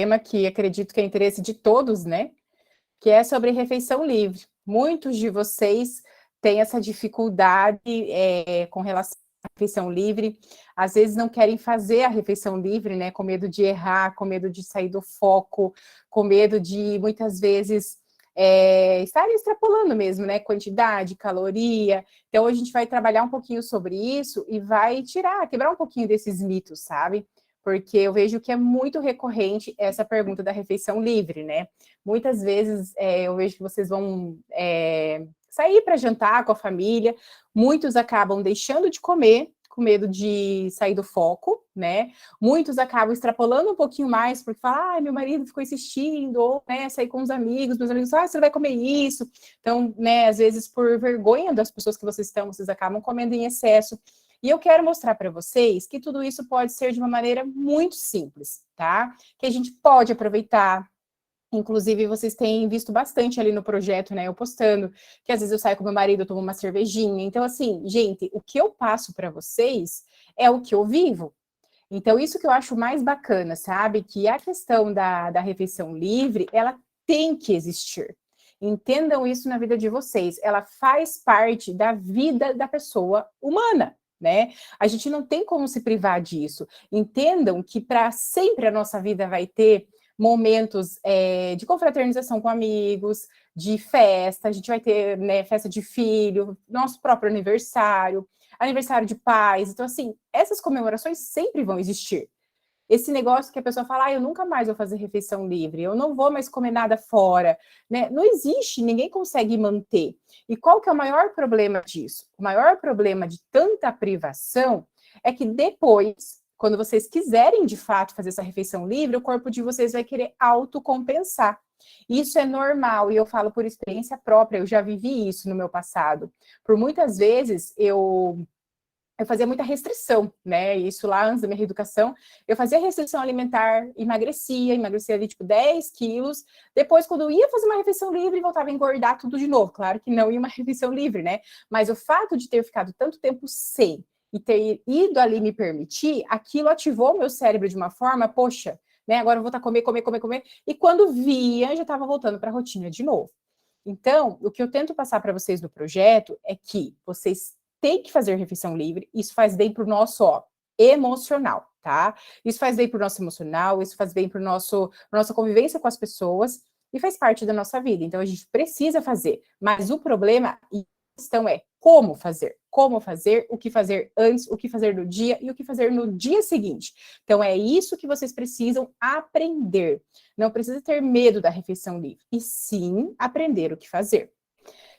tema que acredito que é interesse de todos, né? Que é sobre refeição livre. Muitos de vocês têm essa dificuldade com relação à refeição livre, às vezes não querem fazer a refeição livre, né? Com medo de errar, com medo de sair do foco, com medo de, muitas vezes, estarem extrapolando mesmo, né? Quantidade, caloria. Então, hoje a gente vai trabalhar um pouquinho sobre isso e vai quebrar um pouquinho desses mitos, sabe? Porque eu vejo que é muito recorrente essa pergunta da refeição livre, né? Muitas vezes eu vejo que vocês vão sair para jantar com a família, muitos acabam deixando de comer, com medo de sair do foco, né? Muitos acabam extrapolando um pouquinho mais, porque falam, meu marido ficou insistindo, ou, né, sair com os amigos, meus amigos, você não vai comer isso. Então, né, às vezes, por vergonha das pessoas que vocês acabam comendo em excesso. E eu quero mostrar para vocês que tudo isso pode ser de uma maneira muito simples, tá? Que a gente pode aproveitar. Inclusive, vocês têm visto bastante ali no projeto, né? Eu postando, que às vezes eu saio com meu marido, eu tomo uma cervejinha. Então, assim, gente, o que eu passo para vocês é o que eu vivo. Então, isso que eu acho mais bacana, sabe? Que a questão da refeição livre, ela tem que existir. Entendam isso na vida de vocês. Ela faz parte da vida da pessoa humana, né? A gente não tem como se privar disso. Entendam que para sempre a nossa vida vai ter momentos de confraternização com amigos, de festa, a gente vai ter, né, festa de filho, nosso próprio aniversário, aniversário de pais. Então, assim, essas comemorações sempre vão existir. Esse negócio que a pessoa fala, eu nunca mais vou fazer refeição livre, eu não vou mais comer nada fora, né? Não existe, ninguém consegue manter. E qual que é o maior problema disso? O maior problema de tanta privação é que depois, quando vocês quiserem de fato fazer essa refeição livre, o corpo de vocês vai querer autocompensar. Isso é normal, e eu falo por experiência própria, eu já vivi isso no meu passado. Por muitas vezes, eu fazia muita restrição, né? Isso lá antes da minha reeducação, eu fazia restrição alimentar, emagrecia ali tipo 10 quilos. Depois, quando eu ia fazer uma refeição livre, voltava a engordar tudo de novo. Claro que não ia uma refeição livre, né? Mas o fato de ter ficado tanto tempo sem e ter ido ali me permitir, aquilo ativou meu cérebro de uma forma, poxa, né? Agora eu vou estar comer. E quando via, já estava voltando para a rotina de novo. Então, o que eu tento passar para vocês no projeto é que vocês têm que fazer refeição livre, isso faz bem para o nosso emocional, tá? Isso faz bem para o nosso emocional, isso faz bem para nossa convivência com as pessoas e faz parte da nossa vida. Então, a gente precisa fazer, mas o problema e a questão é como fazer, o que fazer antes, o que fazer no dia e o que fazer no dia seguinte. Então, é isso que vocês precisam aprender. Não precisa ter medo da refeição livre, e sim aprender o que fazer.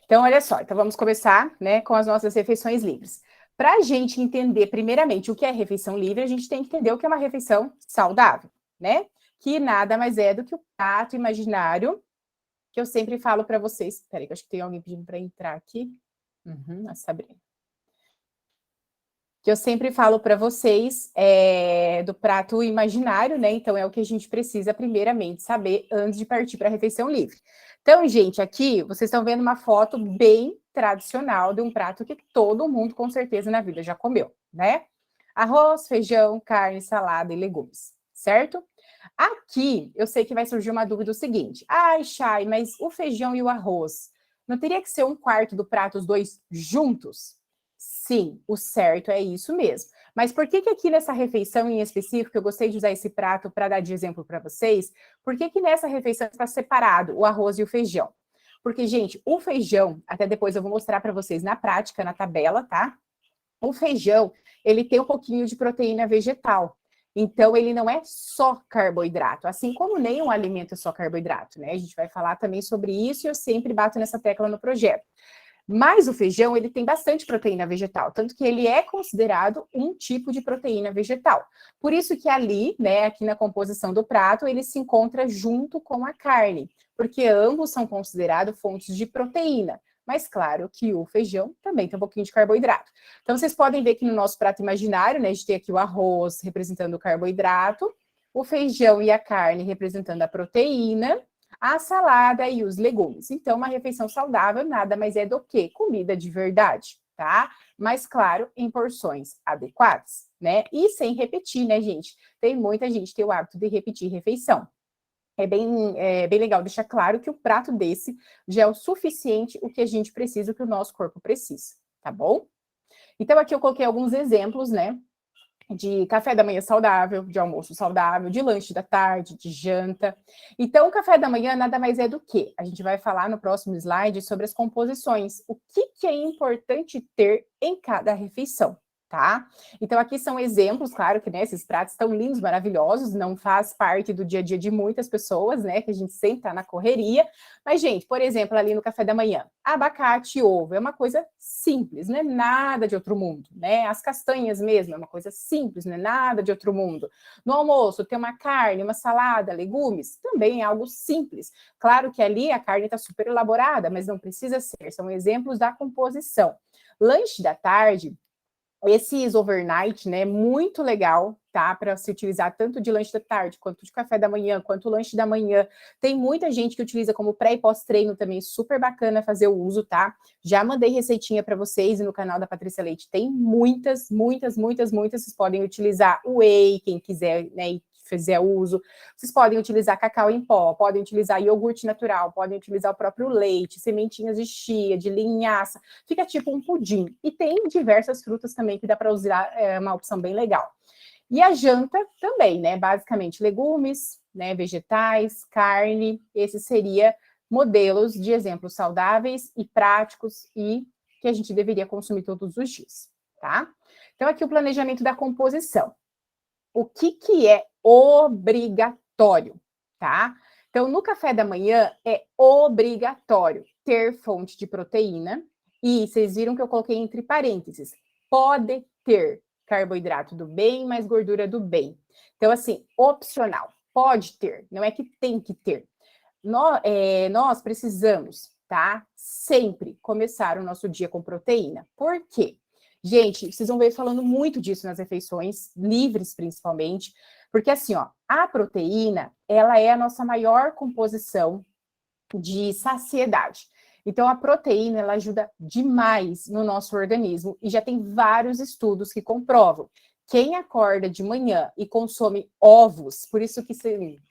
Então, olha só, então vamos começar, né, com as nossas refeições livres. Para a gente entender, primeiramente, o que é refeição livre, a gente tem que entender o que é uma refeição saudável, né? Que nada mais é do que o prato imaginário, que eu sempre falo para vocês. Peraí, que eu acho que tem alguém pedindo para entrar aqui. A Sabrina. Que eu sempre falo para vocês do prato imaginário, né? Então, é o que a gente precisa, primeiramente, saber antes de partir para a refeição livre. Então, gente, aqui vocês estão vendo uma foto bem tradicional de um prato que todo mundo, com certeza, na vida já comeu, né? Arroz, feijão, carne, salada e legumes, certo? Aqui, eu sei que vai surgir uma dúvida o seguinte. Ai, Chay, mas o feijão e o arroz, não teria que ser um quarto do prato, os dois juntos? Sim, o certo é isso mesmo. Mas por que aqui nessa refeição em específico, eu gostei de usar esse prato para dar de exemplo para vocês, por que nessa refeição está separado o arroz e o feijão? Porque, gente, o feijão, até depois eu vou mostrar para vocês na prática, na tabela, tá? O feijão, ele tem um pouquinho de proteína vegetal. Então, ele não é só carboidrato, assim como nenhum alimento é só carboidrato, né? A gente vai falar também sobre isso e eu sempre bato nessa tecla no projeto. Mas o feijão, ele tem bastante proteína vegetal, tanto que ele é considerado um tipo de proteína vegetal. Por isso que ali, né, aqui na composição do prato, ele se encontra junto com a carne, porque ambos são considerados fontes de proteína. Mas claro que o feijão também tem um pouquinho de carboidrato. Então, vocês podem ver que no nosso prato imaginário, né, a gente tem aqui o arroz representando o carboidrato, o feijão e a carne representando a proteína, a salada e os legumes. Então, uma refeição saudável nada mais é do que comida de verdade, tá? Mas, claro, em porções adequadas, né? E sem repetir, né, gente? Tem muita gente que tem o hábito de repetir refeição. bem legal deixar claro que o prato desse já é o suficiente, o que a gente precisa, o que o nosso corpo precisa, tá bom? Então, aqui eu coloquei alguns exemplos, né? De café da manhã saudável, de almoço saudável, de lanche da tarde, de janta. Então, o café da manhã nada mais é do que? A gente vai falar no próximo slide sobre as composições. O que é importante ter em cada refeição, tá? Então, aqui são exemplos, claro que, né, esses pratos estão lindos, maravilhosos, não faz parte do dia a dia de muitas pessoas, né, que a gente sempre tá na correria. Mas, gente, por exemplo, ali no café da manhã, abacate e ovo é uma coisa simples, não é nada de outro mundo, né? As castanhas mesmo é uma coisa simples, não é nada de outro mundo. No almoço, tem uma carne, uma salada, legumes, também é algo simples. Claro que ali a carne está super elaborada, mas não precisa ser, são exemplos da composição. Lanche da tarde, esses overnight, né, muito legal, tá? Para se utilizar tanto de lanche da tarde, quanto de café da manhã, quanto lanche da manhã. Tem muita gente que utiliza como pré e pós-treino também, super bacana fazer o uso, tá? Já mandei receitinha para vocês e no canal da Patrícia Leite tem muitas. Vocês podem utilizar o whey, quem quiser, né, fizer uso. Vocês podem utilizar cacau em pó, podem utilizar iogurte natural, podem utilizar o próprio leite, sementinhas de chia, de linhaça. Fica tipo um pudim. E tem diversas frutas também que dá para usar, é uma opção bem legal. E a janta também, né? Basicamente legumes, né? Vegetais, carne. Esse seria modelos de exemplos saudáveis e práticos e que a gente deveria consumir todos os dias, tá? Então, aqui o planejamento da composição. O que é obrigatório, tá? Então, no café da manhã é obrigatório ter fonte de proteína e vocês viram que eu coloquei entre parênteses, pode ter carboidrato do bem mais gordura do bem. Então, assim, opcional, pode ter, não é que tem que ter. Nós precisamos, tá? Sempre começar o nosso dia com proteína. Por quê? Gente, vocês vão ver falando muito disso nas refeições, livres principalmente, porque assim, ó, a proteína, ela é a nossa maior composição de saciedade. Então, a proteína, ela ajuda demais no nosso organismo e já tem vários estudos que comprovam. Quem acorda de manhã e consome ovos, por isso que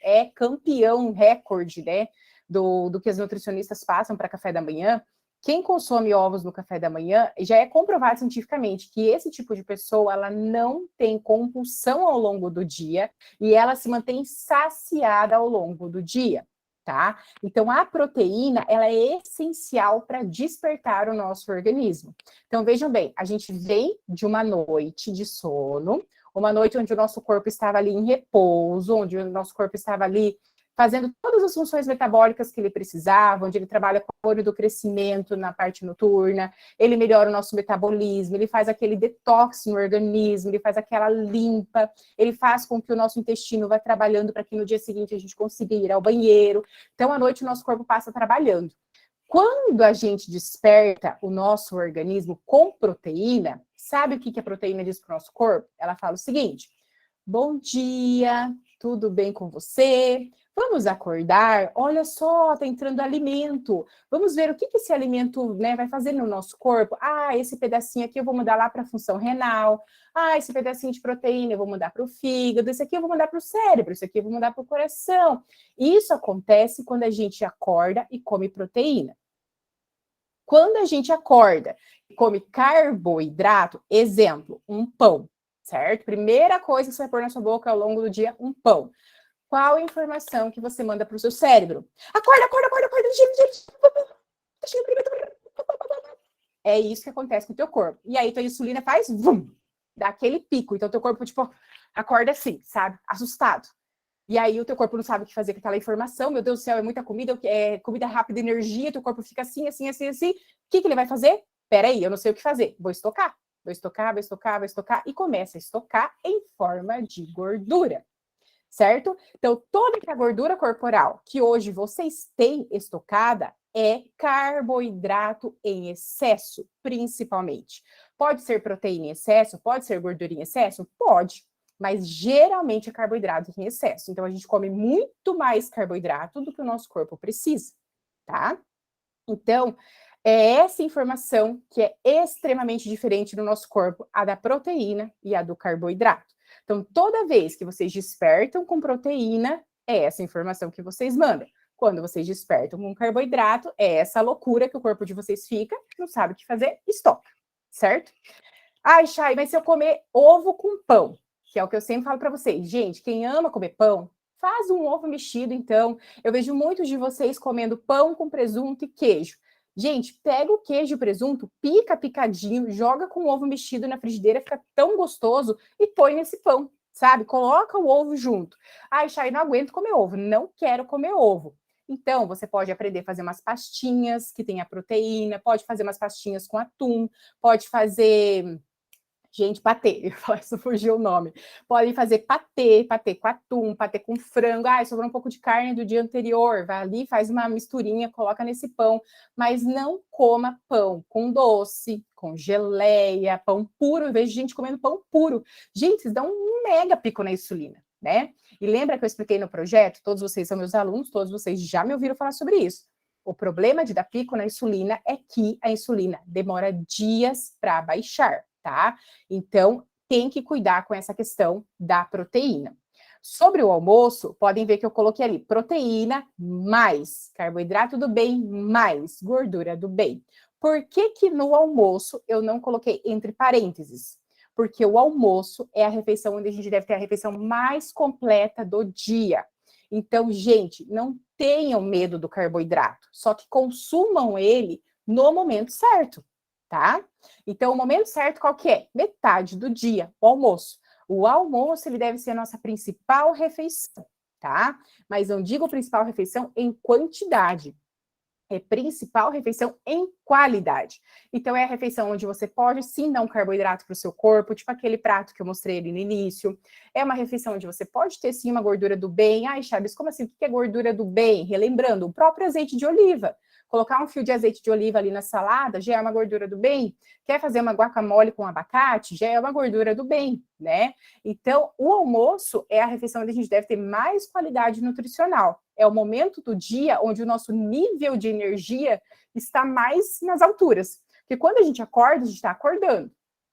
é campeão recorde, né, do que as nutricionistas passam para café da manhã, quem consome ovos no café da manhã, já é comprovado cientificamente que esse tipo de pessoa, ela não tem compulsão ao longo do dia e ela se mantém saciada ao longo do dia, tá? Então, a proteína, ela é essencial para despertar o nosso organismo. Então, vejam bem, a gente vem de uma noite de sono, uma noite onde o nosso corpo estava ali em repouso, onde o nosso corpo estava ali fazendo todas as funções metabólicas que ele precisava, onde ele trabalha com o hormônio do crescimento na parte noturna, ele melhora o nosso metabolismo, ele faz aquele detox no organismo, ele faz aquela limpa, ele faz com que o nosso intestino vá trabalhando para que no dia seguinte a gente consiga ir ao banheiro. Então, à noite, o nosso corpo passa trabalhando. Quando a gente desperta o nosso organismo com proteína, sabe o que a proteína diz para o nosso corpo? Ela fala o seguinte: bom dia, tudo bem com você? Vamos acordar? Olha só, tá entrando alimento. Vamos ver o que esse alimento, né, vai fazer no nosso corpo. Ah, esse pedacinho aqui eu vou mandar lá para a função renal. Ah, esse pedacinho de proteína eu vou mandar para o fígado. Esse aqui eu vou mandar para o cérebro. Esse aqui eu vou mandar para o coração. Isso acontece quando a gente acorda e come proteína. Quando a gente acorda e come carboidrato, exemplo, um pão, certo? Primeira coisa que você vai pôr na sua boca ao longo do dia, um pão. Qual a informação que você manda para o seu cérebro? Acorda, é isso que acontece com o teu corpo. E aí, tua insulina faz, dá aquele pico. Então, teu corpo, tipo, acorda assim, sabe? Assustado. E aí, o teu corpo não sabe o que fazer com aquela informação. Meu Deus do céu, é muita comida, é comida rápida, energia. Teu corpo fica assim. O que ele vai fazer? Peraí, eu não sei o que fazer. Vou estocar. E começa a estocar em forma de gordura. Certo? Então, toda a gordura corporal que hoje vocês têm estocada é carboidrato em excesso, principalmente. Pode ser proteína em excesso, pode ser gordura em excesso? Pode, mas geralmente é carboidrato em excesso. Então, a gente come muito mais carboidrato do que o nosso corpo precisa, tá? Então, é essa informação que é extremamente diferente do nosso corpo, a da proteína e a do carboidrato. Então, toda vez que vocês despertam com proteína, é essa informação que vocês mandam. Quando vocês despertam com carboidrato, é essa loucura que o corpo de vocês fica, não sabe o que fazer, estopa, certo? Ai, Chay, mas se eu comer ovo com pão, que é o que eu sempre falo para vocês, gente, quem ama comer pão, faz um ovo mexido, então. Eu vejo muitos de vocês comendo pão com presunto e queijo. Gente, pega o queijo e o presunto, pica picadinho, joga com o ovo mexido na frigideira, fica tão gostoso e põe nesse pão, sabe? Coloca o ovo junto. Ai, Chay, não aguento comer ovo, não quero comer ovo. Então, você pode aprender a fazer umas pastinhas que tenha proteína, pode fazer umas pastinhas com atum, pode fazer... Gente, patê, eu falo, isso fugiu o nome. Pode fazer patê, patê com atum, patê com frango. Ah, sobrou um pouco de carne do dia anterior. Vai ali, faz uma misturinha, coloca nesse pão. Mas não coma pão com doce, com geleia, pão puro. Eu vejo gente comendo pão puro. Gente, isso dá um mega pico na insulina, né? E lembra que eu expliquei no projeto? Todos vocês são meus alunos, todos vocês já me ouviram falar sobre isso. O problema de dar pico na insulina é que a insulina demora dias para baixar, tá? Então, tem que cuidar com essa questão da proteína. Sobre o almoço, podem ver que eu coloquei ali proteína mais carboidrato do bem mais gordura do bem. Por que que no almoço eu não coloquei entre parênteses? Porque o almoço é a refeição onde a gente deve ter a refeição mais completa do dia. Então, gente, não tenham medo do carboidrato, só que consumam ele no momento certo, tá? Então, o momento certo qual que é? Metade do dia, o almoço. O almoço, ele deve ser a nossa principal refeição, tá? Mas não digo principal refeição em quantidade, é principal refeição em qualidade. Então, é a refeição onde você pode sim dar um carboidrato para o seu corpo, tipo aquele prato que eu mostrei ali no início. É uma refeição onde você pode ter sim uma gordura do bem. Ai, Chaves, como assim? O que é gordura do bem? Relembrando, o próprio azeite de oliva. Colocar um fio de azeite de oliva ali na salada já é uma gordura do bem. Quer fazer uma guacamole com abacate? Já é uma gordura do bem, né? Então, o almoço é a refeição onde a gente deve ter mais qualidade nutricional. É o momento do dia onde o nosso nível de energia está mais nas alturas. Porque quando a gente acorda, a gente está acordando.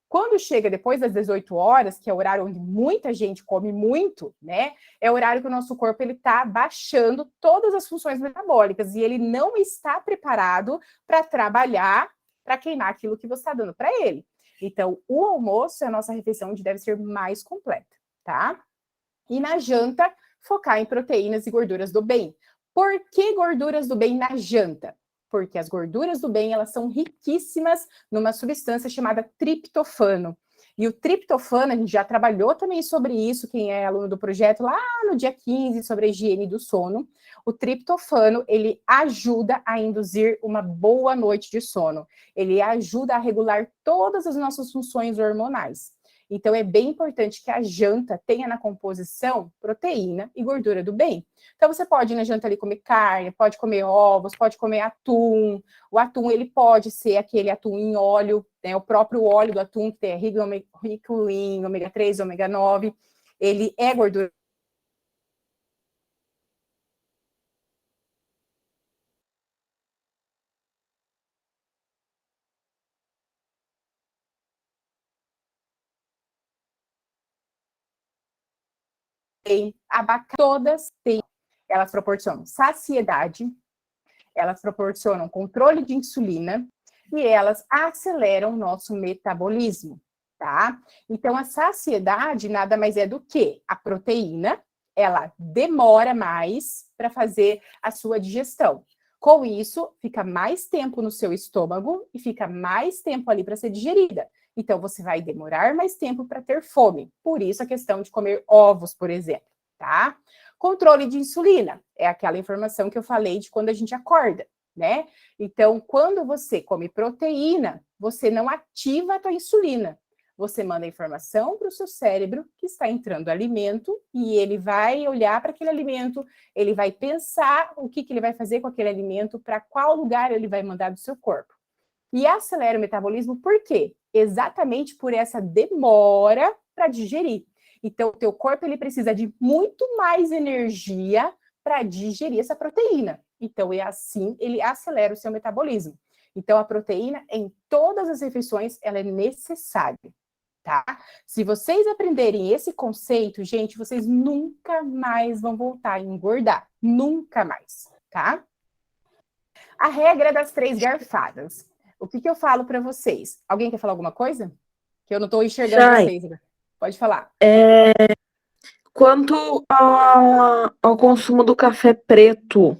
Quando chega depois das 18 horas, que é o horário onde muita gente come muito, né? É o horário que o nosso corpo ele está baixando todas as funções metabólicas e ele não está preparado para trabalhar, para queimar aquilo que você está dando para ele. Então, o almoço é a nossa refeição onde deve ser mais completa, tá? E na janta, focar em proteínas e gorduras do bem. Por que gorduras do bem na janta? Porque as gorduras do bem, elas são riquíssimas numa substância chamada triptofano. E o triptofano, a gente já trabalhou também sobre isso, quem é aluno do projeto, lá no dia 15, sobre a higiene do sono. O triptofano, ele ajuda a induzir uma boa noite de sono. Ele ajuda a regular todas as nossas funções hormonais. Então, é bem importante que a janta tenha na composição proteína e gordura do bem. Então, você pode ir na janta ali comer carne, pode comer ovos, pode comer atum. O atum, ele pode ser aquele atum em óleo, né? O próprio óleo do atum, que é rico em ômega 3, ômega 9. Ele é gordura. Abacate, todas têm, elas proporcionam saciedade, elas proporcionam controle de insulina e elas aceleram o nosso metabolismo, tá? Então, a saciedade nada mais é do que a proteína, ela demora mais para fazer a sua digestão. Com isso, fica mais tempo no seu estômago e fica mais tempo ali para ser digerida. Então, você vai demorar mais tempo para ter fome. Por isso, a questão de comer ovos, por exemplo, tá? Controle de insulina é aquela informação que eu falei de quando a gente acorda, né? Então, quando você come proteína, você não ativa a tua insulina. Você manda informação para o seu cérebro que está entrando alimento e ele vai olhar para aquele alimento, ele vai pensar o que ele vai fazer com aquele alimento, para qual lugar ele vai mandar do seu corpo. E acelera o metabolismo por quê? Exatamente por essa demora para digerir. Então, o teu corpo ele precisa de muito mais energia para digerir essa proteína. Então, é assim, ele acelera o seu metabolismo. Então, a proteína, em todas as refeições, ela é necessária, tá? Se vocês aprenderem esse conceito, gente, vocês nunca mais vão voltar a engordar. Nunca mais, tá? A regra das 3 garfadas. O que eu falo para vocês? Alguém quer falar alguma coisa? Que eu não estou enxergando Chay, vocês. Pode falar. quanto ao consumo do café preto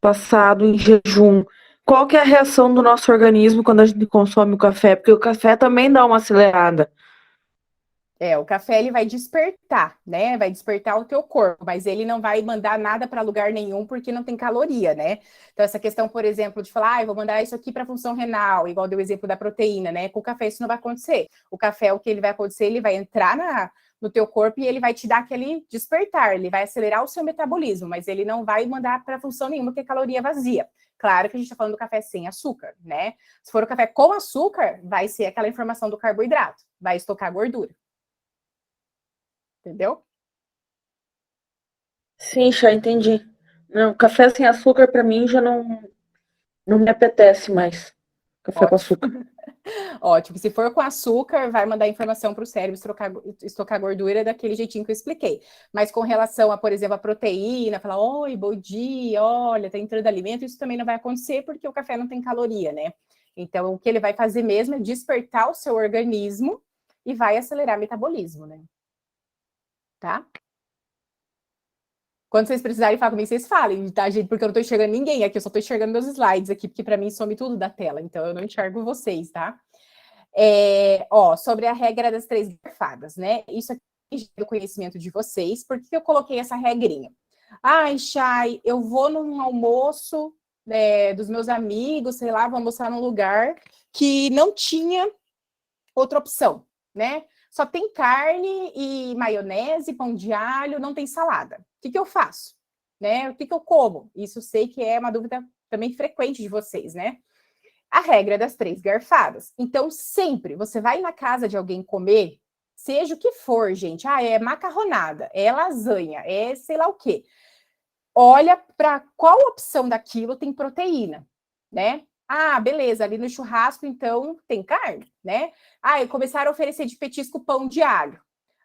passado em jejum, qual que é a reação do nosso organismo quando a gente consome o café? Porque o café também dá uma acelerada. O café ele vai despertar, né? Vai despertar o teu corpo, mas ele não vai mandar nada para lugar nenhum porque não tem caloria, né? Então, essa questão, por exemplo, de falar, vou mandar isso aqui para função renal, igual deu o exemplo da proteína, né? Com o café isso não vai acontecer. O café, o que ele vai acontecer, ele vai entrar no teu corpo e ele vai te dar aquele despertar, ele vai acelerar o seu metabolismo, mas ele não vai mandar para função nenhuma, que é caloria vazia. Claro que a gente está falando do café sem açúcar, né? Se for o café com açúcar, vai ser aquela informação do carboidrato, vai estocar gordura. Entendeu? Sim, já entendi. Não, café sem açúcar para mim já não me apetece mais. Café com Ótimo. açúcar. Ótimo. Se for com açúcar, vai mandar informação para o cérebro estocar gordura daquele jeitinho que eu expliquei. Mas com relação a, por exemplo, a proteína, falar, oi, bom dia, olha, tá entrando alimento, isso também não vai acontecer porque o café não tem caloria, né? Então, o que ele vai fazer mesmo é despertar o seu organismo e vai acelerar o metabolismo, né? Tá? Quando vocês precisarem falar comigo, vocês falem, tá, gente? Porque eu não tô enxergando ninguém aqui, eu só tô enxergando meus slides aqui, porque para mim some tudo da tela, então eu não enxergo vocês, tá? Sobre a regra das 3 garfadas, né? Isso aqui é do conhecimento de vocês. Por que eu coloquei essa regrinha? Ai, Chay, eu vou num almoço dos meus amigos, sei lá, vou almoçar num lugar que não tinha outra opção, né? Só tem carne e maionese, pão de alho, não tem salada. O que eu faço? Né? O que eu como? Isso sei que é uma dúvida também frequente de vocês, né? A regra das 3 garfadas. Então, sempre você vai na casa de alguém comer, seja o que for, gente. É macarronada, é lasanha, é sei lá o quê. Olha para qual opção daquilo tem proteína, né? Beleza, ali no churrasco, então, tem carne, né? E começaram a oferecer de petisco pão de alho.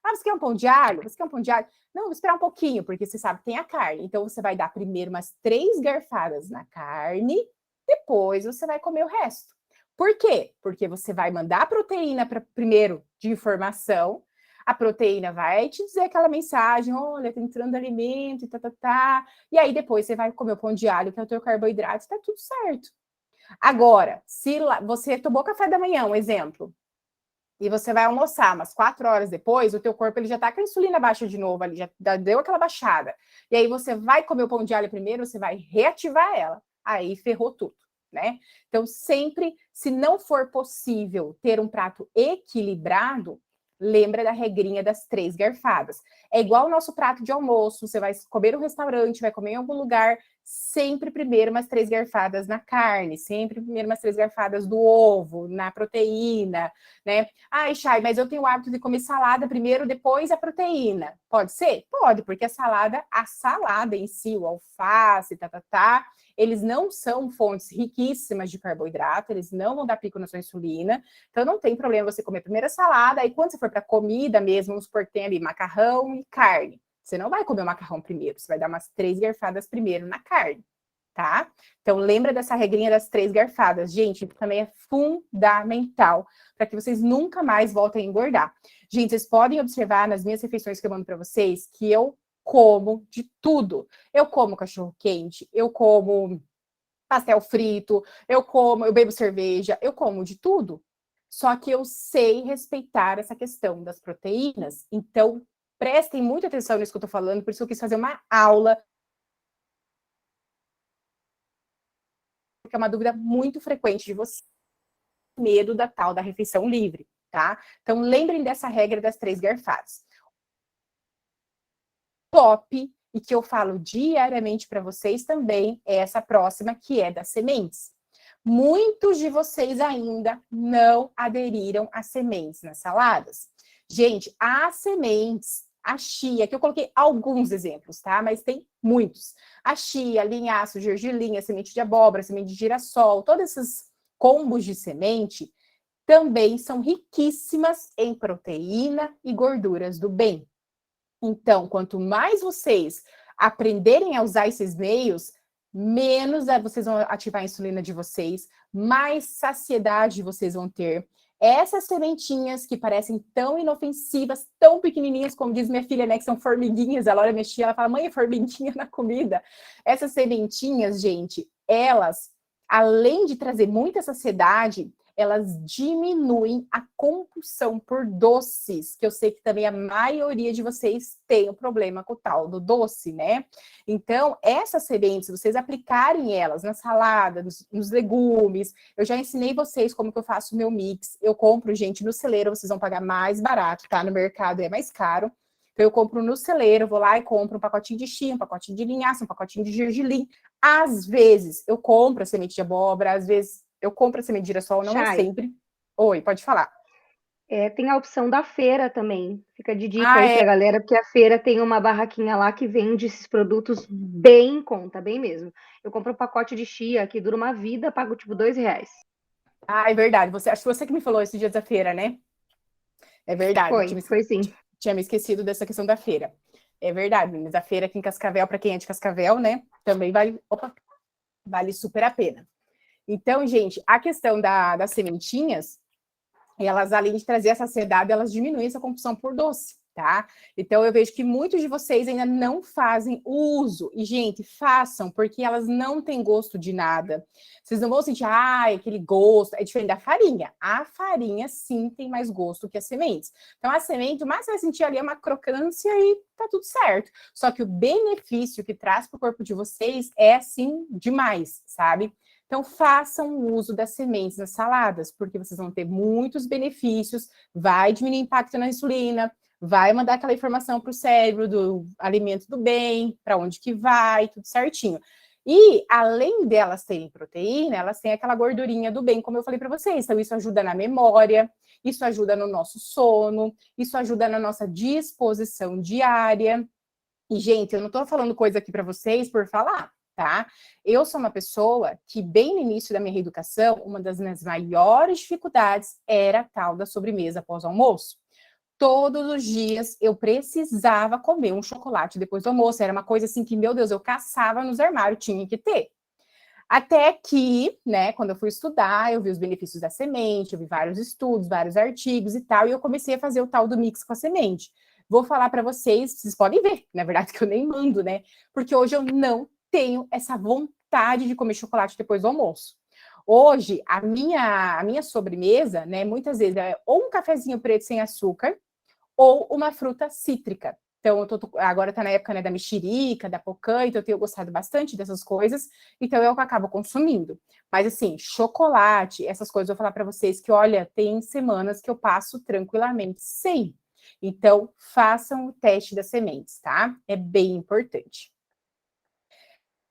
Você quer um pão de alho? Você quer um pão de alho? Não, vou esperar um pouquinho, porque você sabe que tem a carne. Então, você vai dar primeiro umas 3 garfadas na carne, depois você vai comer o resto. Por quê? Porque você vai mandar a proteína primeiro de informação, a proteína vai te dizer aquela mensagem, olha, tá entrando alimento, e aí depois você vai comer o pão de alho, que é o teu carboidrato, tá tudo certo. Agora, se você tomou café da manhã, um exemplo, e você vai almoçar, mas 4 horas depois, o teu corpo ele já tá com a insulina baixa de novo ali, já deu aquela baixada. E aí você vai comer o pão de alho primeiro, você vai reativar ela. Aí ferrou tudo, né? Então, sempre, se não for possível ter um prato equilibrado, lembra da regrinha das 3 garfadas. É igual o nosso prato de almoço, você vai comer no restaurante, vai comer em algum lugar, sempre primeiro umas 3 garfadas na carne, sempre primeiro umas 3 garfadas do ovo, na proteína, né? Chay, mas eu tenho o hábito de comer salada primeiro, depois a proteína. Pode ser? Pode, porque a salada em si, o alface, eles não são fontes riquíssimas de carboidrato, eles não vão dar pico na sua insulina, então não tem problema você comer primeiro a salada, aí quando você for para comida mesmo, vamos supor que tem ali macarrão e carne. Você não vai comer o macarrão primeiro, você vai dar umas 3 garfadas primeiro na carne, tá? Então lembra dessa regrinha das 3 garfadas. Gente, também é fundamental para que vocês nunca mais voltem a engordar. Gente, vocês podem observar nas minhas refeições que eu mando para vocês que eu como de tudo. Eu como cachorro quente, eu como pastel frito, eu bebo cerveja, eu como de tudo. Só que eu sei respeitar essa questão das proteínas. Então, prestem muita atenção nisso que eu tô falando, por isso eu quis fazer uma aula, porque é uma dúvida muito frequente de você, medo da tal da refeição livre, tá? Então, lembrem dessa regra das 3 garfadas. Top, e que eu falo diariamente para vocês também, é essa próxima, que é das sementes. Muitos de vocês ainda não aderiram às sementes nas saladas. Gente, as sementes, a chia, que eu coloquei alguns exemplos, tá? Mas tem muitos. A chia, linhaço, gergelim, semente de abóbora, semente de girassol, todos esses combos de semente, também são riquíssimas em proteína e gorduras do bem. Então, quanto mais vocês aprenderem a usar esses meios, menos vocês vão ativar a insulina de vocês, mais saciedade vocês vão ter. Essas sementinhas que parecem tão inofensivas, tão pequenininhas, como diz minha filha, né, que são formiguinhas, ela olha minha tia, ela fala, mãe, é formiguinha na comida. Essas sementinhas, gente, elas, além de trazer muita saciedade, elas diminuem a compulsão por doces, que eu sei que também a maioria de vocês tem um problema com o tal do doce, né? Então, essas sementes, se vocês aplicarem elas na salada, nos legumes, eu já ensinei vocês como que eu faço o meu mix. Eu compro, gente, no celeiro, vocês vão pagar mais barato, tá? No mercado é mais caro. Então, eu compro no celeiro, vou lá e compro um pacotinho de chia, um pacotinho de linhaça, um pacotinho de gergelim. Às vezes, eu compro a semente de abóbora, às vezes eu compro a semente de girassol, não é sempre. Oi, pode falar. Tem a opção da feira também. Fica de dica aí pra galera, porque a feira tem uma barraquinha lá que vende esses produtos bem em conta, bem mesmo. Eu compro um pacote de chia que dura uma vida, pago tipo R$2. Ah, é verdade. Acho que você que me falou esses dias da feira, né? É verdade. Foi sim. Tinha me esquecido dessa questão da feira. É verdade, mas a feira aqui em Cascavel, para quem é de Cascavel, né? Também vale super a pena. Então, gente, a questão das sementinhas, elas, além de trazer essa saciedade, elas diminuem essa compulsão por doce, tá? Então, eu vejo que muitos de vocês ainda não fazem uso. E, gente, façam, porque elas não têm gosto de nada. Vocês não vão sentir, aquele gosto. É diferente da farinha. A farinha, sim, tem mais gosto que as sementes. Então, a semente, o mais que você vai sentir ali é uma crocância e tá tudo certo. Só que o benefício que traz para o corpo de vocês é, assim, demais, sabe? Então, façam uso das sementes nas saladas, porque vocês vão ter muitos benefícios, vai diminuir o impacto na insulina, vai mandar aquela informação para o cérebro do alimento do bem, para onde que vai, tudo certinho. E, além delas terem proteína, elas têm aquela gordurinha do bem, como eu falei para vocês. Então, isso ajuda na memória, isso ajuda no nosso sono, isso ajuda na nossa disposição diária. E, gente, eu não estou falando coisa aqui para vocês por falar, tá? Eu sou uma pessoa que, bem no início da minha reeducação, uma das minhas maiores dificuldades era a tal da sobremesa pós-almoço. Todos os dias eu precisava comer um chocolate depois do almoço. Era uma coisa assim que, meu Deus, eu caçava nos armários, tinha que ter. Até que, né, quando eu fui estudar, eu vi os benefícios da semente, eu vi vários estudos, vários artigos e tal, e eu comecei a fazer o tal do mix com a semente. Vou falar para vocês podem ver, na verdade, que eu nem mando, né? Porque hoje eu não tenho essa vontade de comer chocolate depois do almoço. Hoje, a minha sobremesa, né, muitas vezes é ou um cafezinho preto sem açúcar, ou uma fruta cítrica. Então, agora está na época, né, da mexerica, da pocã, então eu tenho gostado bastante dessas coisas, então eu acabo consumindo. Mas, assim, chocolate, essas coisas, eu vou falar para vocês que, olha, tem semanas que eu passo tranquilamente sem. Então, façam o teste das sementes, tá? É bem importante.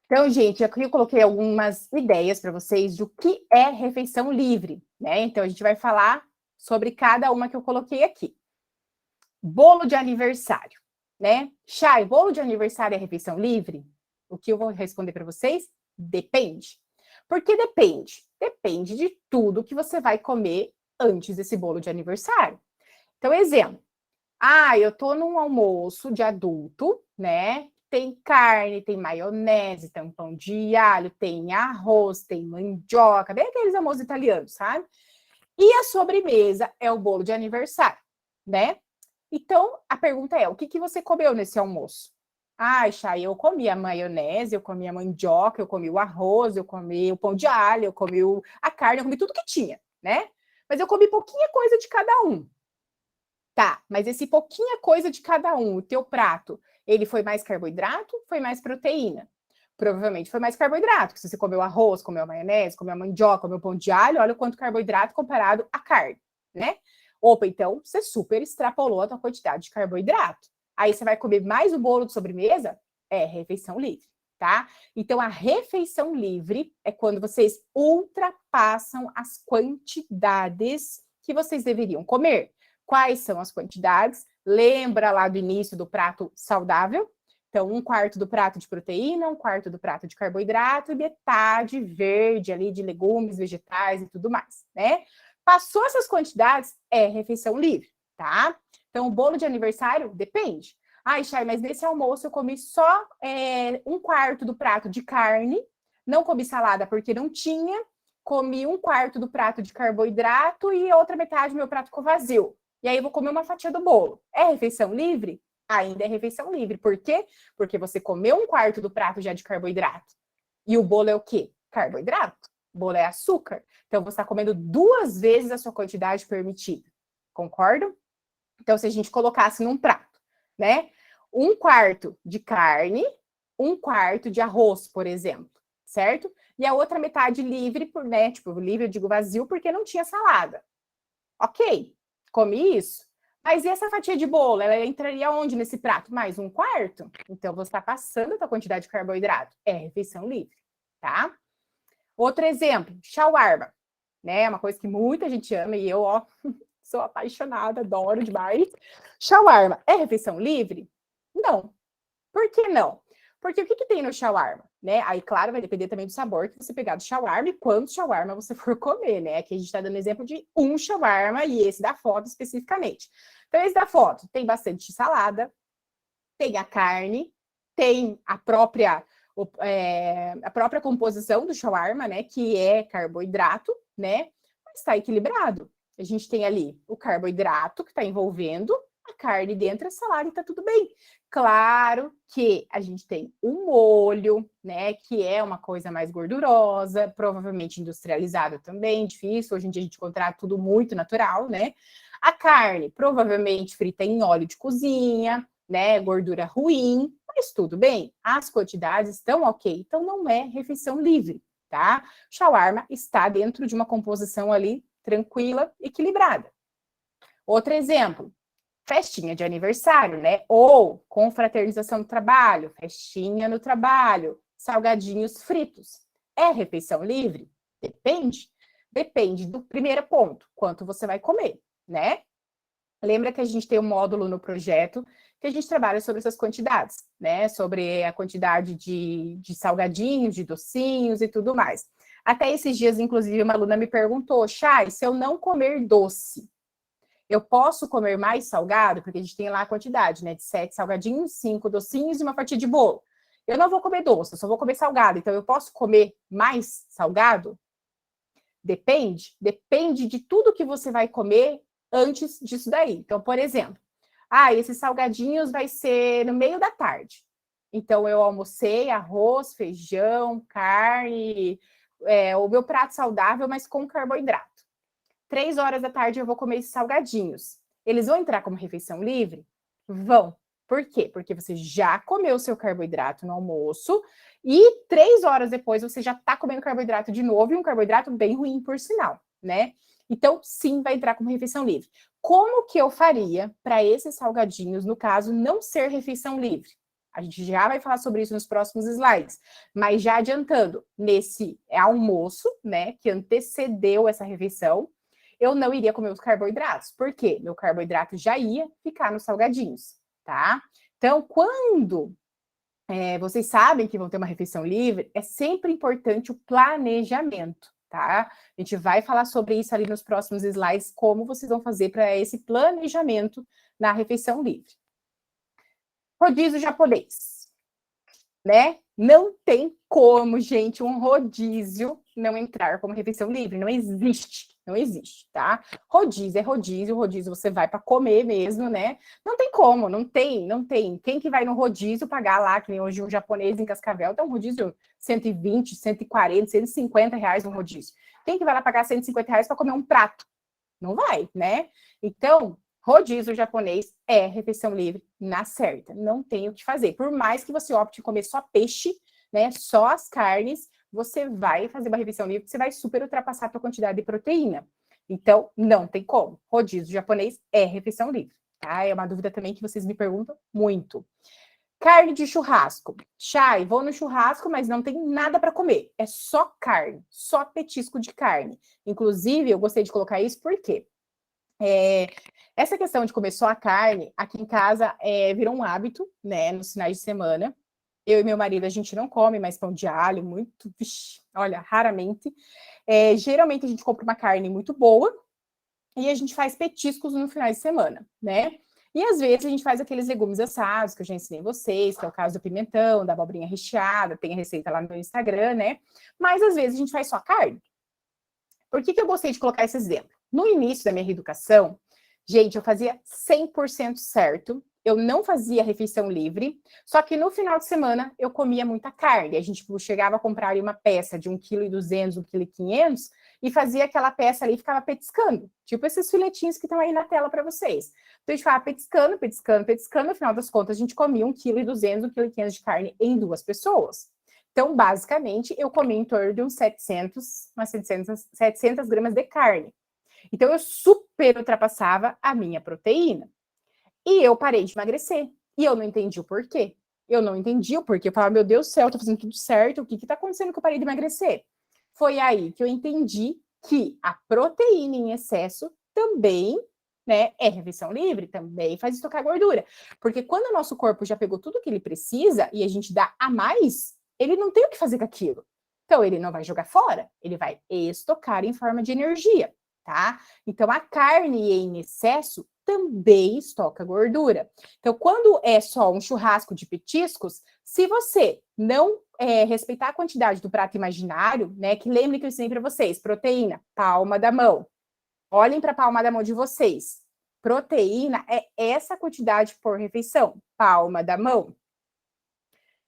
Então, gente, aqui eu coloquei algumas ideias para vocês do que é refeição livre, né? Então, a gente vai falar sobre cada uma que eu coloquei aqui. Bolo de aniversário, né? Chay, bolo de aniversário é refeição livre? O que eu vou responder para vocês? Depende. Por que depende? Depende de tudo que você vai comer antes desse bolo de aniversário. Então, exemplo. Eu tô num almoço de adulto, né? Tem carne, tem maionese, tem um pão de alho, tem arroz, tem mandioca, bem aqueles almoços italianos, sabe? E a sobremesa é o bolo de aniversário, né? Então, a pergunta é, o que você comeu nesse almoço? Chay, eu comi a maionese, eu comi a mandioca, eu comi o arroz, eu comi o pão de alho, eu comi a carne, eu comi tudo que tinha, né? Mas eu comi pouquinha coisa de cada um. Tá, mas esse pouquinha coisa de cada um, o teu prato, ele foi mais carboidrato, foi mais proteína? Provavelmente foi mais carboidrato, porque se você comeu arroz, comeu maionese, comeu mandioca, comeu pão de alho, olha o quanto carboidrato comparado à carne, né? Opa, então você super extrapolou a tua quantidade de carboidrato. Aí você vai comer mais o bolo de sobremesa? É refeição livre, tá? Então a refeição livre é quando vocês ultrapassam as quantidades que vocês deveriam comer. Quais são as quantidades? Lembra lá do início do prato saudável? Então, 1/4 do prato de proteína, 1/4 do prato de carboidrato e metade verde ali de legumes, vegetais e tudo mais, né? Passou essas quantidades, é refeição livre, tá? Então, o bolo de aniversário, depende. Ai, Chay, mas nesse almoço eu comi só 1/4 do prato de carne, não comi salada porque não tinha, comi 1/4 do prato de carboidrato e outra metade do meu prato ficou vazio. E aí eu vou comer uma fatia do bolo. É refeição livre? Ainda é refeição livre. Por quê? Porque você comeu 1/4 do prato já de carboidrato. E o bolo é o quê? Carboidrato. O bolo é açúcar. Então, você está comendo 2 vezes a sua quantidade permitida. Concordam? Então, se a gente colocasse num prato, né? 1/4 de carne, 1/4 de arroz, por exemplo, certo? E a outra metade livre, né? Tipo, livre eu digo vazio, porque não tinha salada. Ok, comi isso. Mas e essa fatia de bolo? Ela entraria onde nesse prato? Mais 1/4? Então, você está passando a sua quantidade de carboidrato. É refeição livre, tá? Outro exemplo, shawarma, né? Uma coisa que muita gente ama e eu, ó, sou apaixonada, adoro demais. Shawarma é refeição livre? Não. Por que não? Porque o que tem no shawarma, né? Aí, claro, vai depender também do sabor que você pegar do shawarma e quantos shawarma você for comer, né? Aqui a gente está dando exemplo de um shawarma e esse da foto especificamente. Então, esse da foto tem bastante salada, tem a carne, tem a própria composição do shawarma, né? Que é carboidrato, né? Mas está equilibrado. A gente tem ali o carboidrato que está envolvendo a carne dentro, a salada e tá tudo bem. Claro que a gente tem o molho, né? Que é uma coisa mais gordurosa, provavelmente industrializada também, difícil. Hoje em dia a gente encontra tudo muito natural, né? A carne, provavelmente frita em óleo de cozinha, né? Gordura ruim, mas tudo bem. As quantidades estão ok. Então não é refeição livre, tá? Shawarma está dentro de uma composição ali tranquila, equilibrada. Outro exemplo, festinha de aniversário, né? Ou confraternização do trabalho, festinha no trabalho, salgadinhos fritos. É refeição livre? Depende. Depende do primeiro ponto, quanto você vai comer, né? Lembra que a gente tem um módulo no projeto que a gente trabalha sobre essas quantidades, né? Sobre a quantidade de salgadinhos, de docinhos e tudo mais. Até esses dias, inclusive, uma aluna me perguntou, Chay, se eu não comer doce, eu posso comer mais salgado? Porque a gente tem lá a quantidade, né? De 7 salgadinhos, 5 docinhos e uma fatia de bolo. Eu não vou comer doce, eu só vou comer salgado. Então, eu posso comer mais salgado? Depende. Depende de tudo que você vai comer antes disso daí. Então, por exemplo, esses salgadinhos vai ser no meio da tarde. Então, eu almocei arroz, feijão, carne, o meu prato saudável, mas com carboidrato. 3 horas da tarde eu vou comer esses salgadinhos. Eles vão entrar como refeição livre? Vão. Por quê? Porque você já comeu o seu carboidrato no almoço e 3 horas depois você já está comendo carboidrato de novo e um carboidrato bem ruim, por sinal, né? Então, sim, vai entrar como refeição livre. Como que eu faria para esses salgadinhos, no caso, não ser refeição livre? A gente já vai falar sobre isso nos próximos slides, mas já adiantando, nesse almoço, né, que antecedeu essa refeição, eu não iria comer os carboidratos. Por quê? Meu carboidrato já ia ficar nos salgadinhos, tá? Então, quando vocês sabem que vão ter uma refeição livre, é sempre importante o planejamento, tá? A gente vai falar sobre isso ali nos próximos slides, como vocês vão fazer para esse planejamento na refeição livre. Rodízio japonês, né? Não tem como, gente, um rodízio não entrar como refeição livre. Não existe, não existe, tá? Rodízio é rodízio, rodízio você vai para comer mesmo, né? Não tem como, não tem. Quem que vai no rodízio pagar lá, que nem hoje um japonês em Cascavel, tem um rodízio 120, 140, 150 reais no rodízio. Quem que vai lá pagar 150 reais para comer um prato? Não vai, né? Então, rodízio japonês é refeição livre na certa. Não tem o que fazer. Por mais que você opte em comer só peixe, né? Só as carnes, você vai fazer uma refeição livre, você vai super ultrapassar a sua quantidade de proteína. Então, não tem como. Rodízio japonês é refeição livre, tá? É uma dúvida também que vocês me perguntam muito. Carne de churrasco. Chay, vou no churrasco, mas não tem nada para comer. É só carne, só petisco de carne. Inclusive, eu gostei de colocar isso porque essa questão de comer só a carne, aqui em casa, virou um hábito, né, nos finais de semana. Eu e meu marido, a gente não come mais pão de alho, muito, olha, raramente. Geralmente a gente compra uma carne muito boa, e a gente faz petiscos no final de semana, né? E às vezes a gente faz aqueles legumes assados que eu já ensinei vocês, que é o caso do pimentão, da abobrinha recheada, tem a receita lá no meu Instagram, né? Mas às vezes a gente faz só carne. Por que eu gostei de colocar esse exemplo? No início da minha reeducação, gente, eu fazia 100% certo, eu não fazia refeição livre, só que no final de semana eu comia muita carne. A gente chegava a comprar uma peça de 1,2 kg, 1,5 kg, e fazia aquela peça ali e ficava petiscando. Tipo esses filetinhos que estão aí na tela para vocês. Então a gente ficava petiscando, petiscando, petiscando, no final das contas a gente comia 1,2 kg, 1,5 kg de carne em 2 pessoas. Então, basicamente, eu comi em torno de uns 700 gramas de carne. Então, eu super ultrapassava a minha proteína. E eu parei de emagrecer. E eu não entendi o porquê. Eu não entendi o porquê. Eu falava, meu Deus do céu, eu tô fazendo tudo certo. O que que tá acontecendo que eu parei de emagrecer? Foi aí que eu entendi que a proteína em excesso também, né, é refeição livre, também faz estocar gordura. Porque quando o nosso corpo já pegou tudo que ele precisa e a gente dá a mais, ele não tem o que fazer com aquilo. Então, ele não vai jogar fora, ele vai estocar em forma de energia, tá? Então, a carne em excesso também estoca gordura. Então, quando é só um churrasco de petiscos, se você não respeitar a quantidade do prato imaginário, né? Que lembre que eu ensinei para vocês, proteína, palma da mão. Olhem para a palma da mão de vocês. Proteína é essa quantidade por refeição, palma da mão.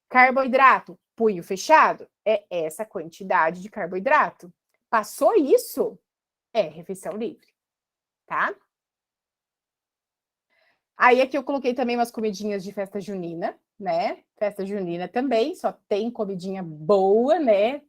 Carboidrato, punho fechado, é essa quantidade de carboidrato. Passou isso, é refeição livre, tá? Aí aqui eu coloquei também umas comidinhas de festa junina, né? Festa junina também, só tem comidinha boa, né?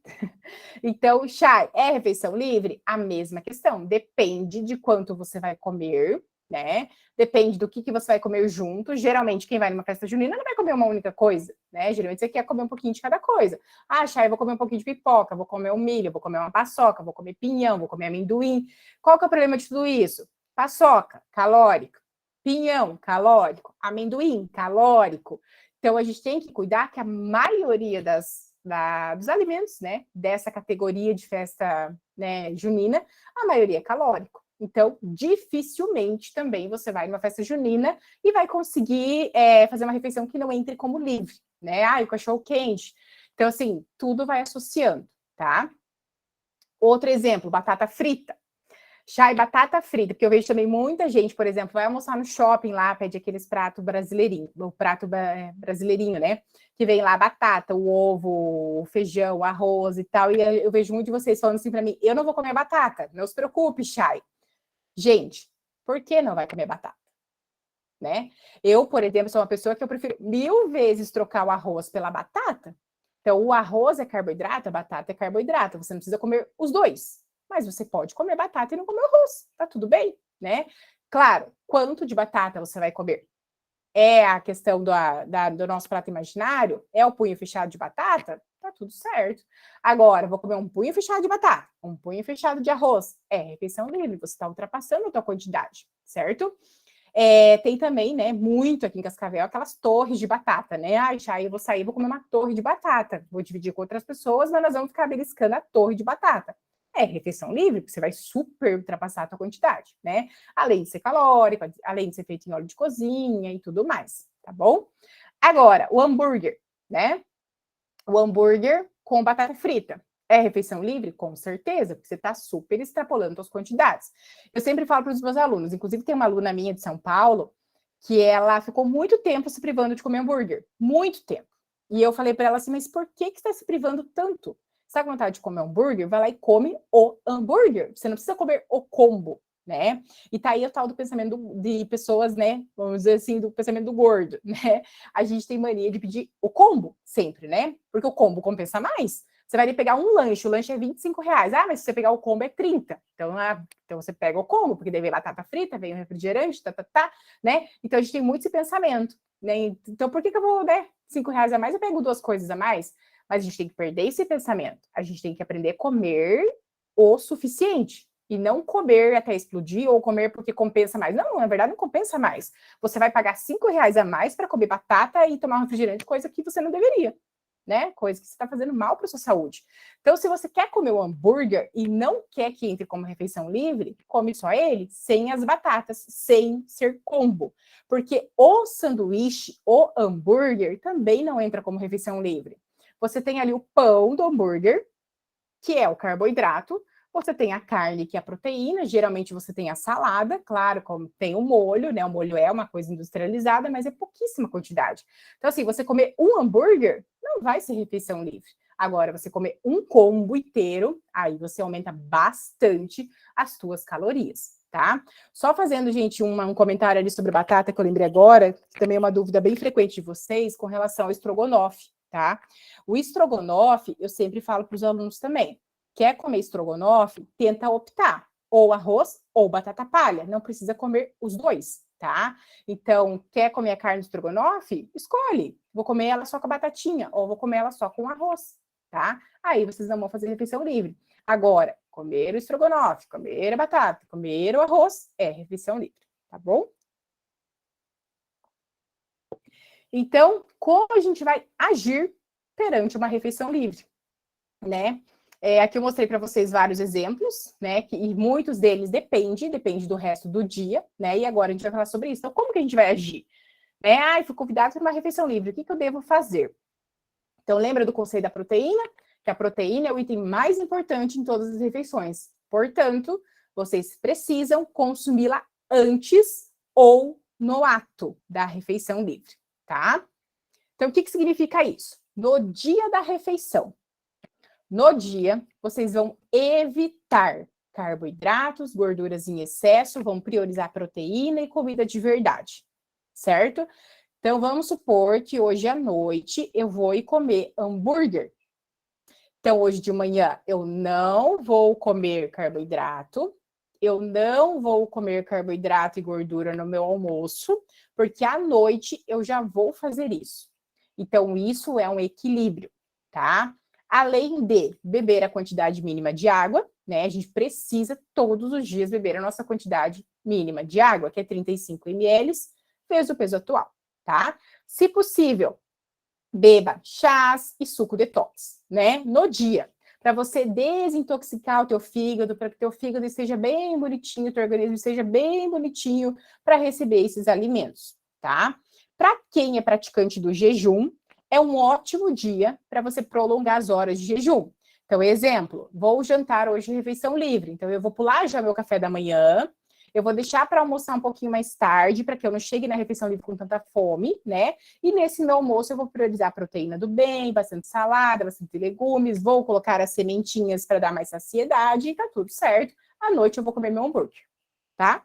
Então, Chay, é refeição livre? A mesma questão, depende de quanto você vai comer, né? Depende do que você vai comer junto. Geralmente, quem vai numa festa junina não vai comer uma única coisa, né? Geralmente você quer comer um pouquinho de cada coisa. Ah, Chay, eu vou comer um pouquinho de pipoca, vou comer um milho, vou comer uma paçoca, vou comer pinhão, vou comer amendoim. Qual que é o problema de tudo isso? Paçoca, calórica. Pinhão, calórico. Amendoim, calórico. Então, a gente tem que cuidar que a maioria dos alimentos, né, dessa categoria de festa, né, junina, a maioria é calórico. Então, dificilmente também você vai numa festa junina e vai conseguir fazer uma refeição que não entre como livre, né? Ah, o cachorro quente. Então, assim, tudo vai associando, tá? Outro exemplo, batata frita. Chá e batata frita, porque eu vejo também muita gente, por exemplo, vai almoçar no shopping lá, pede aqueles pratos brasileirinhos, o prato brasileirinho, né? Que vem lá a batata, o ovo, o feijão, o arroz e tal. E eu vejo muito de vocês falando assim para mim: eu não vou comer batata, não se preocupe, Chay. Gente, por que não vai comer batata? Né? Eu, por exemplo, sou uma pessoa que eu prefiro 1000 vezes trocar o arroz pela batata. Então, o arroz é carboidrato, a batata é carboidrato. Você não precisa comer os dois. Mas você pode comer batata e não comer arroz, tá tudo bem, né? Claro, quanto de batata você vai comer? É a questão do nosso prato imaginário? É o punho fechado de batata? Tá tudo certo. Agora, vou comer um punho fechado de batata, um punho fechado de arroz. É refeição livre, você está ultrapassando a tua quantidade, certo? Tem também, né, muito aqui em Cascavel, aquelas torres de batata, né? Ai, já eu vou sair, vou comer uma torre de batata. Vou dividir com outras pessoas, mas nós vamos ficar beliscando a torre de batata. É refeição livre, porque você vai super ultrapassar a tua quantidade, né? Além de ser calórico, além de ser feito em óleo de cozinha e tudo mais, tá bom? Agora, o hambúrguer, né? O hambúrguer com batata frita. É refeição livre? Com certeza, porque você está super extrapolando suas quantidades. Eu sempre falo para os meus alunos, inclusive tem uma aluna minha de São Paulo, que ela ficou muito tempo se privando de comer hambúrguer. Muito tempo. E eu falei para ela assim, mas por que você está se privando tanto? Você está com vontade de comer hambúrguer? Vai lá e come o hambúrguer. Você não precisa comer o combo, né? E tá aí o tal do pensamento de pessoas, né? Vamos dizer assim, do pensamento do gordo, né? A gente tem mania de pedir o combo sempre, né? Porque o combo compensa mais. Você vai ali pegar um lanche, o lanche é R$ 25. Ah, mas se você pegar o combo é 30. Então, então você pega o combo, porque daí vem batata frita, vem o refrigerante, né? Então a gente tem muito esse pensamento, né? Então por que eu vou, né? R$ 5 a mais, eu pego 2 coisas a mais? Mas a gente tem que perder esse pensamento. A gente tem que aprender a comer o suficiente. E não comer até explodir ou comer porque compensa mais. Não, na verdade não compensa mais. Você vai pagar R$ 5 a mais para comer batata e tomar um refrigerante, coisa que você não deveria. né? Coisa que você está fazendo mal para sua saúde. Então, se você quer comer o hambúrguer e não quer que entre como refeição livre, come só ele, sem as batatas, sem ser combo. Porque o sanduíche, o hambúrguer, também não entra como refeição livre. Você tem ali o pão do hambúrguer, que é o carboidrato, você tem a carne, que é a proteína, geralmente você tem a salada, claro, como tem o molho, né? O molho é uma coisa industrializada, mas é pouquíssima quantidade. Então, assim, você comer um hambúrguer não vai ser refeição livre. Agora, você comer um combo inteiro, aí você aumenta bastante as suas calorias, tá? Só fazendo, gente, um comentário ali sobre batata que eu lembrei agora, que também é uma dúvida bem frequente de vocês com relação ao estrogonofe, tá? O estrogonofe, eu sempre falo para os alunos também, quer comer estrogonofe, tenta optar ou arroz ou batata palha, não precisa comer os dois, tá? Então, quer comer a carne de estrogonofe? Escolhe, vou comer ela só com a batatinha ou vou comer ela só com arroz, tá? Aí vocês não vão fazer refeição livre. Agora, comer o estrogonofe, comer a batata, comer o arroz é refeição livre, tá bom? Então, como a gente vai agir perante uma refeição livre, né? Aqui eu mostrei para vocês vários exemplos, né? E muitos deles depende do resto do dia, né? E agora a gente vai falar sobre isso. Então, como que a gente vai agir? Né? Fui convidado para uma refeição livre, o que eu devo fazer? Então, lembra do conceito da proteína? Que a proteína é o item mais importante em todas as refeições. Portanto, vocês precisam consumi-la antes ou no ato da refeição livre, tá? Então, o que significa isso? No dia da refeição, no dia, vocês vão evitar carboidratos, gorduras em excesso, vão priorizar proteína e comida de verdade, certo? Então, vamos supor que hoje à noite eu vou ir comer hambúrguer. Então, hoje de manhã eu não vou comer carboidrato, eu não vou comer carboidrato e gordura no meu almoço, porque à noite eu já vou fazer isso. Então, isso é um equilíbrio, tá? Além de beber a quantidade mínima de água, né? A gente precisa todos os dias beber a nossa quantidade mínima de água, que é 35 ml, vezes o peso atual, tá? Se possível, beba chás e suco detox, né? No dia, para você desintoxicar o teu fígado, para que o teu fígado esteja bem bonitinho, o teu organismo esteja bem bonitinho para receber esses alimentos, tá? Para quem é praticante do jejum, é um ótimo dia para você prolongar as horas de jejum. Então, exemplo, vou jantar hoje refeição livre, então eu vou pular já meu café da manhã, eu vou deixar para almoçar um pouquinho mais tarde, para que eu não chegue na refeição livre com tanta fome, né? E nesse meu almoço eu vou priorizar a proteína do bem, bastante salada, bastante legumes, vou colocar as sementinhas para dar mais saciedade e tá tudo certo. À noite eu vou comer meu hambúrguer, tá?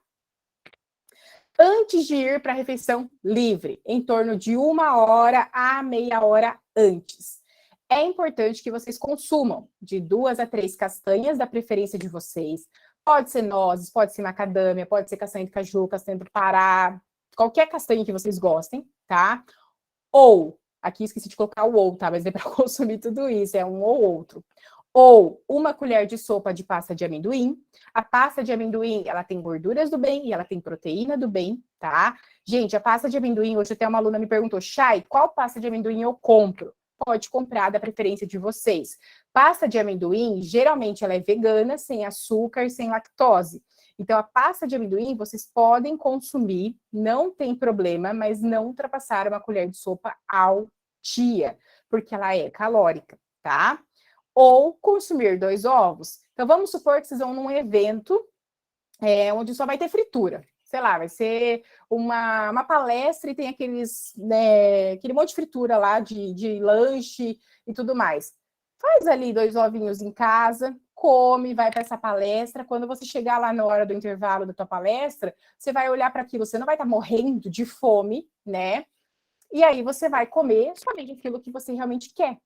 Antes de ir para a refeição livre, em torno de 1 hora a meia hora antes. É importante que vocês consumam de 2 a 3 castanhas, da preferência de vocês. Pode ser nozes, pode ser macadâmia, pode ser castanha de caju, castanha do Pará, qualquer castanha que vocês gostem, tá? Ou, aqui esqueci de colocar o ou, tá? Mas é para consumir tudo isso, é um ou outro. Ou 1 colher de sopa de pasta de amendoim. A pasta de amendoim, ela tem gorduras do bem e ela tem proteína do bem, tá? Gente, a pasta de amendoim, hoje até uma aluna me perguntou, Chay, qual pasta de amendoim eu compro? Pode comprar da preferência de vocês. Pasta de amendoim, geralmente ela é vegana, sem açúcar, sem lactose. Então, a pasta de amendoim vocês podem consumir, não tem problema, mas não ultrapassar 1 colher de sopa ao dia, porque ela é calórica, tá? Ou consumir 2 ovos. Então, vamos supor que vocês vão num evento onde só vai ter fritura. Sei lá, vai ser uma palestra e tem aqueles, né, aquele monte de fritura lá de lanche e tudo mais. Faz ali 2 ovinhos em casa, come, vai para essa palestra. Quando você chegar lá na hora do intervalo da tua palestra, você vai olhar para aquilo, você não vai estar morrendo de fome, né? E aí você vai comer somente aquilo que você realmente quer.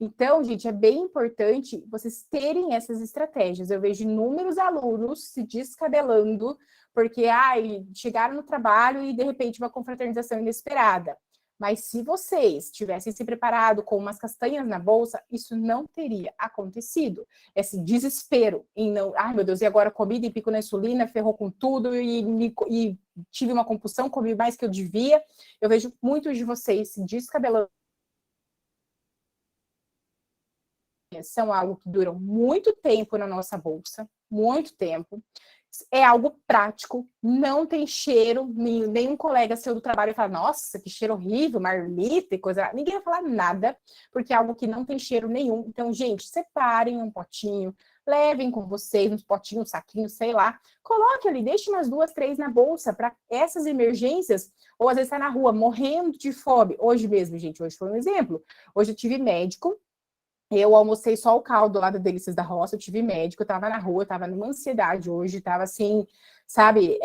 Então, gente, é bem importante vocês terem essas estratégias. Eu vejo inúmeros alunos se descabelando porque chegaram no trabalho e, de repente, uma confraternização inesperada. Mas se vocês tivessem se preparado com umas castanhas na bolsa, isso não teria acontecido. Esse desespero em não... Ai, meu Deus, e agora comida e pico na insulina, ferrou com tudo e tive uma compulsão, comi mais que eu devia. Eu vejo muitos de vocês se descabelando são algo que duram muito tempo na nossa bolsa, muito tempo. É algo prático, não tem cheiro, nenhum colega seu do trabalho fala, nossa, que cheiro horrível, marmita e coisa. Ninguém vai falar nada, porque é algo que não tem cheiro nenhum. Então, gente, separem um potinho, levem com vocês uns potinhos, um saquinho, sei lá. Coloque ali, deixe umas 2, 3 na bolsa para essas emergências, ou às vezes está na rua morrendo de fome. Hoje mesmo, gente, hoje foi um exemplo. Hoje eu tive médico. Eu almocei só o caldo lá da Delícias da Roça, eu tive médico, eu tava na rua, eu tava numa ansiedade hoje, tava assim, sabe,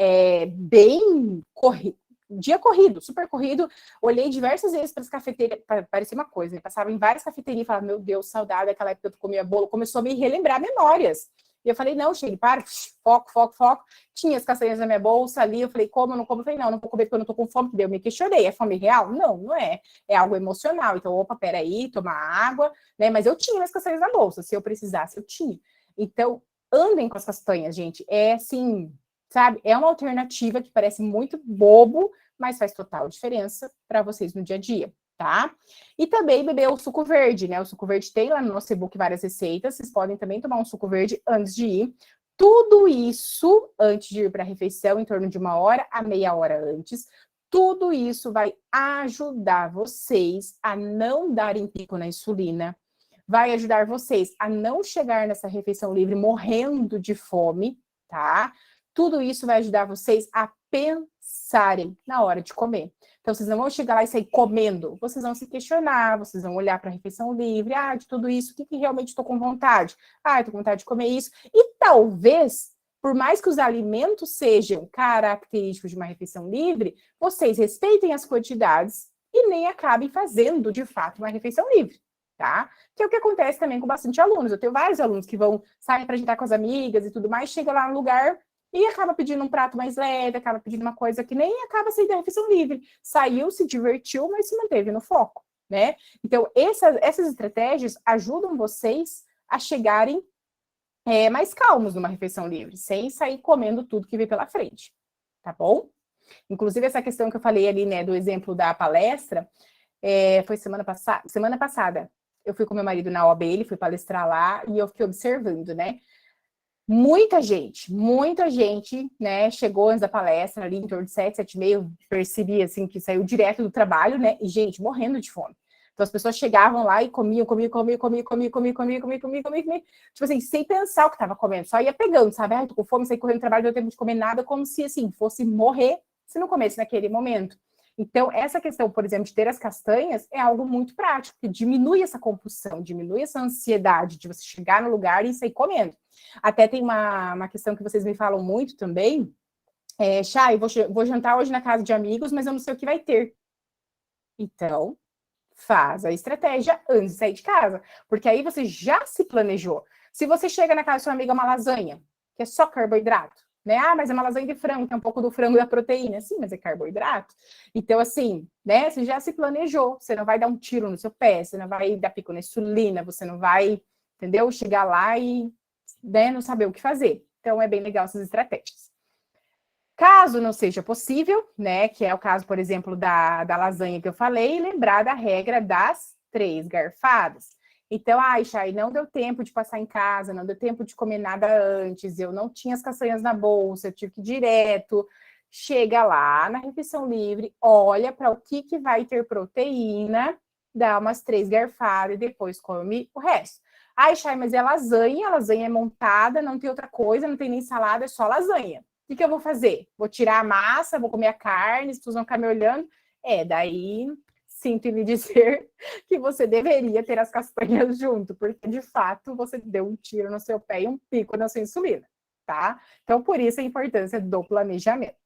bem corrido, dia corrido, super corrido. Olhei diversas vezes para as cafeterias, parecia uma coisa, né? Passava em várias cafeterias e falava, meu Deus, saudade daquela época que eu comia bolo, começou a me relembrar memórias. E eu falei, não, Sheila, para, foco, foco, foco. Tinha as castanhas na minha bolsa ali, eu falei, como, não como? Eu falei, não vou comer porque eu não tô com fome, eu me questionei, é fome real? Não, não é. É algo emocional. Então, opa, peraí, tomar água, né? Mas eu tinha as castanhas na bolsa, se eu precisasse, eu tinha. Então, andem com as castanhas, gente. É assim, sabe? É uma alternativa que parece muito bobo, mas faz total diferença para vocês no dia a dia, tá? E também beber o suco verde, né? O suco verde tem lá no nosso e-book várias receitas, vocês podem também tomar um suco verde antes de ir. Tudo isso antes de ir para a refeição, em torno de 1 hora a meia hora antes. Tudo isso vai ajudar vocês a não darem pico na insulina, vai ajudar vocês a não chegar nessa refeição livre morrendo de fome, tá? Tudo isso vai ajudar vocês a pensarem na hora de comer. Então, vocês não vão chegar lá e sair comendo, vocês vão se questionar, vocês vão olhar para a refeição livre, de tudo isso, o que realmente estou com vontade? Estou com vontade de comer isso. E talvez, por mais que os alimentos sejam característicos de uma refeição livre, vocês respeitem as quantidades e nem acabem fazendo, de fato, uma refeição livre, tá? Que é o que acontece também com bastante alunos. Eu tenho vários alunos que vão sair para jantar com as amigas e tudo mais, chega lá no lugar e acaba pedindo um prato mais leve, acaba pedindo uma coisa que nem acaba saindo da refeição livre. Saiu, se divertiu, mas se manteve no foco, né? Então, essas estratégias ajudam vocês a chegarem mais calmos numa refeição livre, sem sair comendo tudo que vem pela frente, tá bom? Inclusive, essa questão que eu falei ali, né, do exemplo da palestra, foi semana passada. Eu fui com meu marido na OAB, ele foi palestrar lá, e eu fiquei observando, né? Muita gente, né, chegou antes da palestra ali em torno de 7, 7h30, percebi, assim, que saiu direto do trabalho, né, e gente, morrendo de fome. Então, as pessoas chegavam lá e comiam, tipo assim, sem pensar o que estava comendo, só ia pegando, sabe? Tô com fome, saí correndo do trabalho, não deu tempo de comer nada, como se, assim, fosse morrer se não comesse naquele momento. Então, essa questão, por exemplo, de ter as castanhas é algo muito prático, que diminui essa compulsão, diminui essa ansiedade de você chegar no lugar e sair comendo. Até tem uma questão que vocês me falam muito também, Chay, vou jantar hoje na casa de amigos, mas eu não sei o que vai ter. Então, faz a estratégia antes de sair de casa, porque aí você já se planejou. Se você chega na casa da sua amiga uma lasanha, que é só carboidrato, né? Mas é uma lasanha de frango, tem um pouco do frango e da proteína. Sim, mas é carboidrato. Então, assim, né? Você já se planejou. Você não vai dar um tiro no seu pé, você não vai dar pico na insulina, você não vai, entendeu? Chegar lá e, né, não saber o que fazer. Então, é bem legal essas estratégias. Caso não seja possível, né? Que é o caso, por exemplo, da lasanha que eu falei, lembrar da regra das 3 garfadas. Então, Chay, não deu tempo de passar em casa, não deu tempo de comer nada antes, eu não tinha as castanhas na bolsa, eu tive que ir direto. Chega lá na refeição livre, olha para o que vai ter proteína, dá umas 3 garfadas e depois come o resto. Chay, mas é lasanha, a lasanha é montada, não tem outra coisa, não tem nem salada, é só lasanha. O que eu vou fazer? Vou tirar a massa, vou comer a carne, as pessoas vão ficar me olhando. Daí sinto lhe dizer que você deveria ter as castanhas junto, porque de fato você deu um tiro no seu pé e um pico na sua insulina, tá? Então, por isso a importância do planejamento.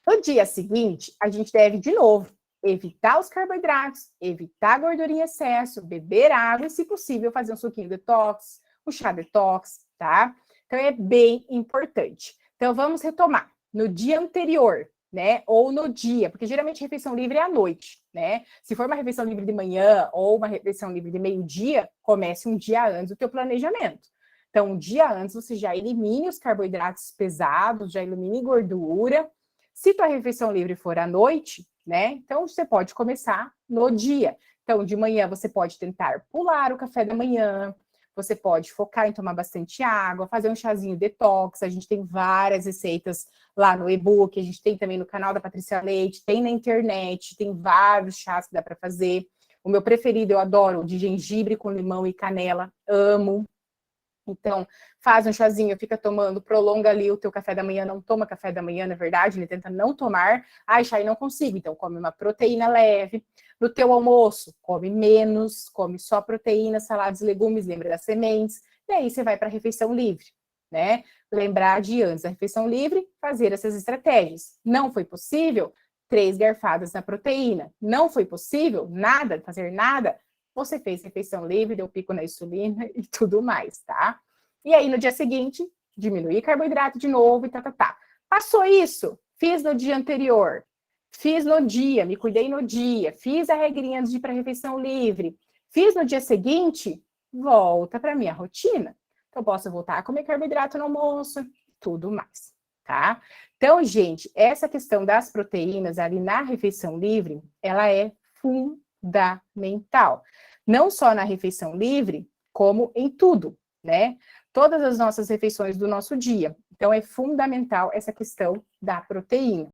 No dia seguinte, a gente deve, de novo, evitar os carboidratos, evitar a gordura em excesso, beber água e, se possível, fazer um suquinho detox, um chá detox, tá? Então, é bem importante. Então, vamos retomar. No dia anterior, né? Ou no dia, porque geralmente a refeição livre é à noite, né? Se for uma refeição livre de manhã ou uma refeição livre de meio-dia, comece um dia antes do teu planejamento. Então, um dia antes você já elimine os carboidratos pesados, já elimine gordura. Se tua refeição livre for à noite, né? Então, você pode começar no dia. Então, de manhã você pode tentar pular o café da manhã, você pode focar em tomar bastante água, fazer um chazinho detox. A gente tem várias receitas lá no e-book, a gente tem também no canal da Patrícia Leite, tem na internet, tem vários chás que dá para fazer. O meu preferido, eu adoro, o de gengibre com limão e canela, amo. Então, faz um chazinho, fica tomando, prolonga ali o teu café da manhã, não toma café da manhã, na verdade, né? Tenta não tomar. Ai, chá, não consigo. Então, come uma proteína leve. No teu almoço, come menos, come só proteína, saladas e legumes, lembra das sementes. E aí você vai para a refeição livre, né? Lembrar de antes da refeição livre, fazer essas estratégias. Não foi possível? 3 garfadas na proteína. Não foi possível? Nada, fazer nada? Você fez refeição livre, deu pico na insulina e tudo mais, tá? E aí, no dia seguinte, diminuir carboidrato de novo e tá. Passou isso, fiz no dia anterior, fiz no dia, me cuidei no dia, fiz a regrinha de ir para refeição livre, fiz no dia seguinte, volta para minha rotina. Então, posso voltar a comer carboidrato no almoço, tudo mais, tá? Então, gente, essa questão das proteínas ali na refeição livre, ela é fundamental. Não só na refeição livre, como em tudo, né? Todas as nossas refeições do nosso dia. Então, é fundamental essa questão da proteína.